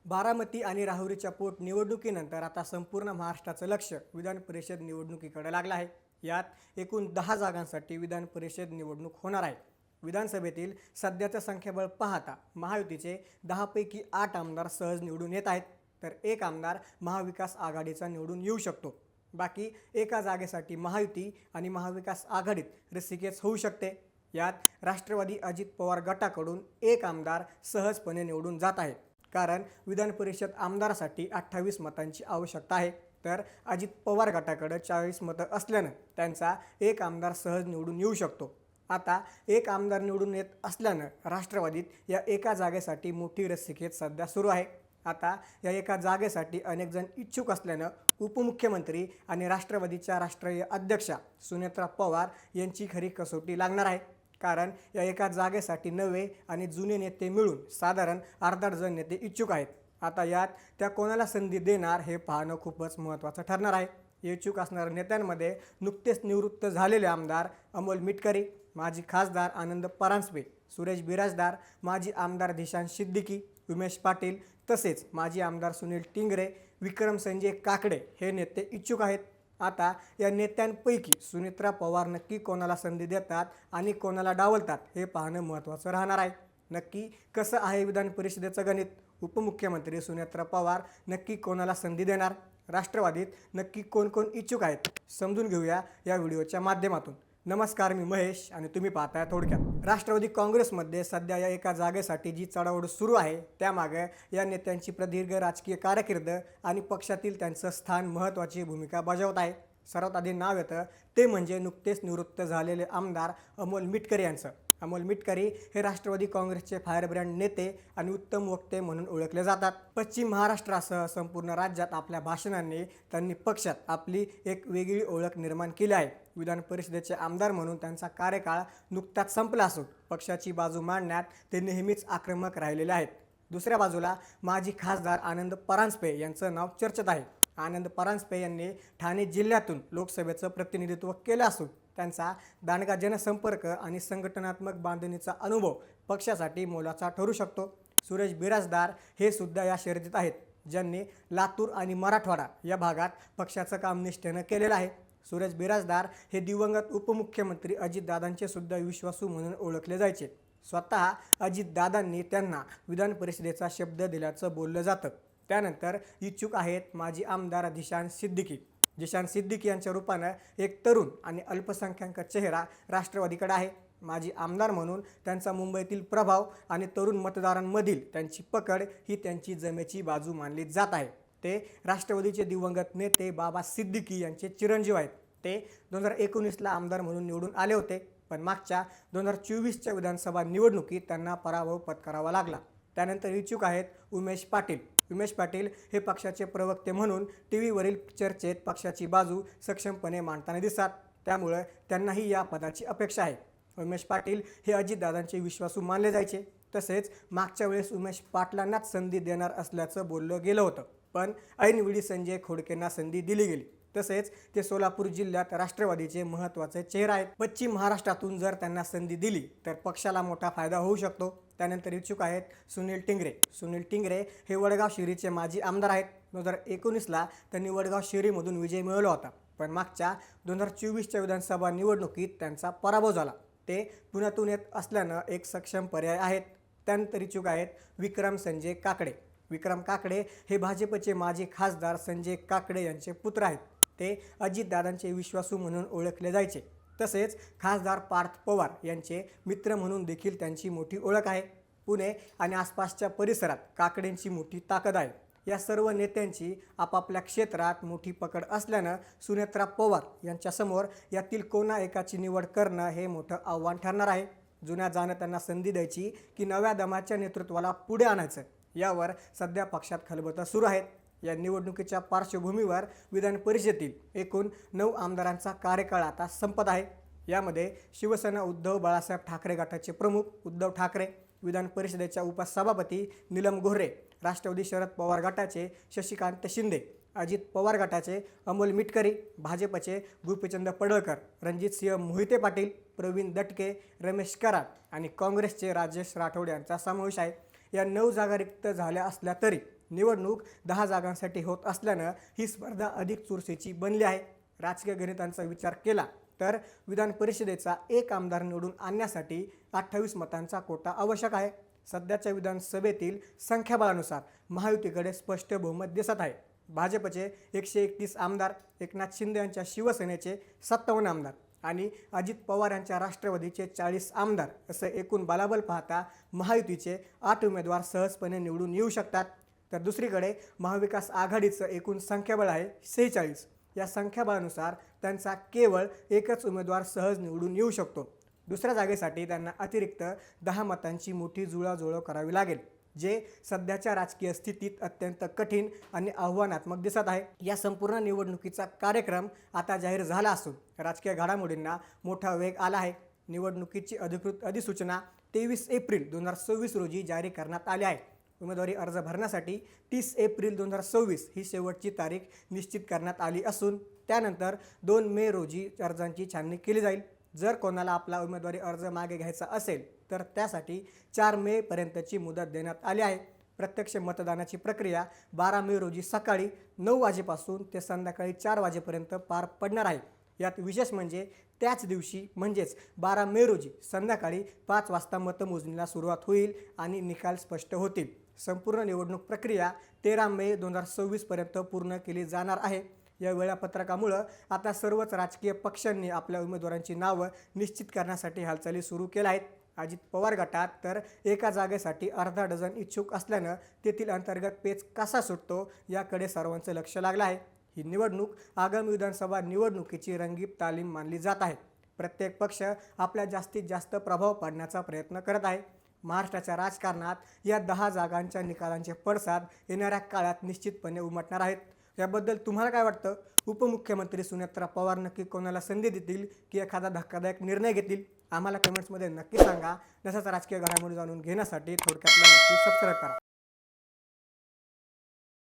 बारामती आणि राहुरीच्या पोटनिवडणुकीनंतर आता संपूर्ण महाराष्ट्राचं लक्ष विधान परिषद निवडणुकीकडे लागलं आहे। यात एकूण 10 जागांसाठी विधान परिषद निवडणूक होणार आहे। विधानसभेतील सध्याचं संख्याबळ पाहता महायुतीचे 10 पैकी 8 आमदार सहज निवडून येत आहेत, तर एक आमदार महाविकास आघाडीचा निवडून येऊ शकतो। बाकी एका जागेसाठी महायुती आणि महाविकास आघाडीत रस्सीखेच होऊ शकते। यात राष्ट्रवादी अजित पवार गटाकडून एक आमदार सहजपणे निवडून जात आहे, कारण विधान परिषद आमदारासाठी 28 मतांची आवश्यकता आहे, तर अजित पवार गटाकडे 40 मतं असल्यानं त्यांचा एक आमदार सहज निवडून येऊ शकतो। आता एक आमदार निवडून येत असल्यानं राष्ट्रवादीत या एका जागेसाठी मोठी रस्सीखेच सध्या सुरू आहे। आता या एका जागेसाठी अनेक जण इच्छुक असल्यानं उपमुख्यमंत्री आणि राष्ट्रवादीच्या राष्ट्रीय अध्यक्षा सुनेत्रा पवार यांची खरी कसोटी लागणार आहे, कारण या एका जागेसाठी नवे आणि जुने नेते मिळून साधारण अर्धा डझन नेते इच्छुक आहेत। आता यात त्या कोणाला संधी देणार हे पाहणं खूपच महत्त्वाचं ठरणार आहे। इच्छुक असणाऱ्या नेत्यांमध्ये नुकतेच निवृत्त झालेले आमदार अमोल मिटकरी, माजी खासदार आनंद परांजपे, सुरेश बिराजदार, माजी आमदार दिशांत सिद्दीकी, उमेश पाटील तसेच माजी आमदार सुनील टिंगरे, विक्रम संजय काकडे हे नेते इच्छुक आहेत। आता या नेत्यांपैकी सुनेत्रा पवार नक्की कोणाला संधी देतात आणि कोणाला डावलतात हे पाहणं महत्त्वाचं राहणार आहे। नक्की कसं आहे विधान परिषदेचं गणित? उपमुख्यमंत्री सुनेत्रा पवार नक्की कोणाला संधी देणार? राष्ट्रवादीत नक्की कोण कोण इच्छुक आहेत समजून घेऊया या व्हिडिओच्या माध्यमातून। नमस्कार, मी महेश आणि तुम्ही पाहताय थोडक्यात। राष्ट्रवादी काँग्रेसमध्ये सध्या या एका जागेसाठी जी चढाओढ सुरू आहे त्यामागे या नेत्यांची प्रदीर्घ राजकीय कारकीर्द आणि पक्षातील त्यांचं स्थान महत्त्वाची भूमिका बजावत आहे। सर्वात आधी नाव येतं ते म्हणजे नुकतेच निवृत्त झालेले आमदार अमोल मिटकरी यांचं। अमोल मिटकरी हे राष्ट्रवादी काँग्रेसचे फायरब्रँड नेते आणि उत्तम वक्ते म्हणून ओळखले जातात। पश्चिम महाराष्ट्रासह संपूर्ण राज्यात आपल्या भाषणांनी त्यांनी पक्षात आपली एक वेगळी ओळख निर्माण केली आहे। विधान परिषदेचे आमदार म्हणून त्यांचा कार्यकाळ नुकताच संपला असून पक्षाची बाजू मांडण्यात ते नेहमीच आक्रमक राहिलेले आहेत। दुसऱ्या बाजूला माजी खासदार आनंद परांजपे यांचं नाव चर्चेत आहे। आनंद परांजपे यांनी ठाणे जिल्ह्यातून लोकसभेचं प्रतिनिधित्व केलं असून त्यांचा दांडगा जनसंपर्क आणि संघटनात्मक बांधणीचा अनुभव पक्षासाठी मोलाचा ठरू शकतो। सुरेश बिराजदार हे सुद्धा या शर्यतीत आहेत, ज्यांनी लातूर आणि मराठवाडा या भागात पक्षाचं काम निष्ठेनं केलेलं आहे। सुरेश बिराजदार हे दिवंगत उपमुख्यमंत्री अजितदादांचे सुद्धा विश्वासू म्हणून ओळखले जायचे। स्वतः अजितदादांनी त्यांना विधान परिषदेचा शब्द दिल्याचं बोललं जातं। त्यानंतर इच्छुक आहेत माजी आमदार दिशांत सिद्दीकी। दिशांत सिद्दीकी यांच्या रूपानं एक तरुण आणि अल्पसंख्याक चेहरा राष्ट्रवादीकडे आहे। माजी आमदार म्हणून त्यांचा मुंबईतील प्रभाव आणि तरुण मतदारांमधील त्यांची पकड ही त्यांची जमेची बाजू मानली जात आहे। ते राष्ट्रवादीचे दिवंगत नेते बाबा सिद्दीकी यांचे चिरंजीव आहेत। ते 2019ला आमदार म्हणून निवडून आले होते, पण मागच्या 2024च्या विधानसभा निवडणुकीत त्यांना पराभव पत्करावा लागला। त्यानंतर इच्छुक आहेत उमेश पाटील। उमेश पाटील हे पक्षाचे प्रवक्ते म्हणून टीव्हीवरील चर्चेत पक्षाची बाजू सक्षमपणे मांडताना दिसतात, त्यामुळे त्यांनाही या पदाची अपेक्षा आहे। उमेश पाटील हे अजितदादांचे विश्वासू मानले जायचे। तसेच मागच्या वेळेस उमेश पाटलांनाच संधी देणार असल्याचं बोललं गेलं होतं, पण ऐनवेळी संजय खोडकेंना संधी दिली गेली। तसेच ते सोलापूर जिल्ह्यात राष्ट्रवादीचे महत्त्वाचे चेहरे आहेत। पश्चिम महाराष्ट्रातून जर त्यांना संधी दिली तर पक्षाला मोठा फायदा होऊ शकतो। त्यानंतर इच्छुक आहेत सुनील टिंगरे। सुनील टिंगरे हे वडगाव शिरीचे माजी आमदार आहेत। 2019ला त्यांनी वडगाव शिरीमधून विजय मिळवला होता, पण मागच्या 2024च्या विधानसभा निवडणुकीत त्यांचा पराभव झाला। ते पुण्यातून येत असल्यानं एक सक्षम पर्याय आहेत। त्यानंतर इच्छुक आहेत विक्रम संजय काकडे। विक्रम काकडे हे भाजपचे माजी खासदार संजय काकडे यांचे पुत्र आहेत। ते अजितदादांचे विश्वासू म्हणून ओळखले जायचे। तसेच खासदार पार्थ पवार यांचे मित्र म्हणून देखील त्यांची मोठी ओळख आहे। पुणे आणि आसपासच्या परिसरात काकडेंची मोठी ताकद आहे। या सर्व नेत्यांची आपापल्या क्षेत्रात मोठी पकड असल्यानं सुनेत्रा पवार यांच्यासमोर यातील कोणा एकाची निवड करणं हे मोठं आव्हान ठरणार आहे। जुन्या जाणत्यांना संधी द्यायची की नव्या दमाच्या नेतृत्वाला पुढे आणायचं, यावर सध्या पक्षात खलबतं सुरू आहेत। या निवडणुकीच्या पार्श्वभूमीवर विधान परिषदेतील एकूण 9 आमदारांचा कार्यकाळ आता संपत आहे। यामध्ये शिवसेना उद्धव बाळासाहेब ठाकरे गटाचे प्रमुख उद्धव ठाकरे, विधान परिषदेच्या उपसभापती नीलम गोऱ्हे, राष्ट्रवादी शरद पवार गटाचे शशिकांत शिंदे, अजित पवार गटाचे अमोल मिटकरी, भाजपचे गोपीचंद पडळकर, रणजितसिंह मोहिते पाटील, प्रवीण दटके, रमेश कराड आणि काँग्रेसचे राजेश राठोड यांचा समावेश आहे। या 9 जागा रिक्त झाल्या असल्या तरी निवडणूक 10 जागांसाठी होत असल्यानं ही स्पर्धा अधिक चुरशीची बनली आहे. राजकीय गणितांचा विचार केला तर विधान परिषदेचा एक आमदार निवडून आणण्यासाठी 28 मतांचा कोटा आवश्यक आहे. सध्याच्या विधानसभेतील संख्याबळानुसार महायुतीकडे स्पष्ट बहुमत दिसत आहे. भाजपचे 131 आमदार, एकनाथ शिंदे यांच्या शिवसेनेचे 57 आमदार आणि अजित पवार यांच्या राष्ट्रवादीचे 40 आमदार असं एकूण बलाबल पाहता महायुतीचे 8 उमेदवार सहजपणे निवडून येऊ शकतात. तर दुसरीकडे महाविकास आघाडीचं एकूण संख्याबळ आहे 46. या संख्याबळानुसार त्यांचा केवळ एकच उमेदवार सहज निवडून येऊ शकतो. दुसऱ्या जागेसाठी त्यांना अतिरिक्त 10 मतांची मोठी जुळवाजुळव करावी लागेल, जे सध्याच्या राजकीय स्थितीत अत्यंत कठीण आणि आव्हानात्मक दिसत आहे. या संपूर्ण निवडणुकीचा कार्यक्रम आता जाहीर झाला असून राजकीय घडामोडींना मोठा वेग आला आहे. निवडणुकीची अधिकृत अधिसूचना 23 एप्रिल 2026 रोजी जारी करण्यात आली आहे. उमेदवारी अर्ज भरण्यासाठी 30 एप्रिल 2026 ही शेवटची तारीख निश्चित करण्यात आली असून त्यानंतर 2 मे रोजी अर्जांची छाननी केली जाईल. जर कोणाला आपला उमेदवारी अर्ज मागे घ्यायचा असेल तर त्यासाठी 4 मे पर्यंतची मुदत देण्यात आली आहे. प्रत्यक्ष मतदानाची प्रक्रिया 12 मे रोजी सकाळी 9 वाजेपासून ते संध्याकाळी 4 वाजेपर्यंत पार पडणार आहे. यात विशेष म्हणजे त्याच दिवशी म्हणजेच 12 मे रोजी संध्याकाळी 5 वाजता मतमोजणीला सुरुवात होईल आणि निकाल स्पष्ट होतील. संपूर्ण निवडणूक प्रक्रिया 13 मे 2026 पर्यंत पूर्ण केली जाणार आहे. या वेळापत्रकामुळं आता सर्वच राजकीय पक्षांनी आपल्या उमेदवारांची नावं निश्चित करण्यासाठी हालचाली सुरू केल्या आहेत. अजित पवार गटात तर एका जागेसाठी अर्धा डझन इच्छुक असल्यानं तेथील अंतर्गत पेच कसा सुटतो याकडे सर्वांचं लक्ष लागलं आहे. ही निवडणूक आगामी विधानसभा निवडणुकीची रंगीत तालीम मानली जात आहे. प्रत्येक पक्ष आपल्या जास्तीत जास्त प्रभाव पाडण्याचा प्रयत्न करत आहे. महाराष्ट्राच्या राजकारणात या 10 जागांच्या निकालांचे पडसाद येणाऱ्या काळात निश्चितपणे उमटणार आहेत. याबद्दल तुम्हाला काय वाटतं? उपमुख्यमंत्री सुनेत्रा पवार नक्की कोणाला संधी देतील की एखादा धक्कादायक निर्णय घेतील? आम्हाला कमेंट्समध्ये नक्की सांगा. तसंच राजकीय घडामोडी जाणून घेण्यासाठी थोडक्यातला नक्की सबस्क्राईब करा.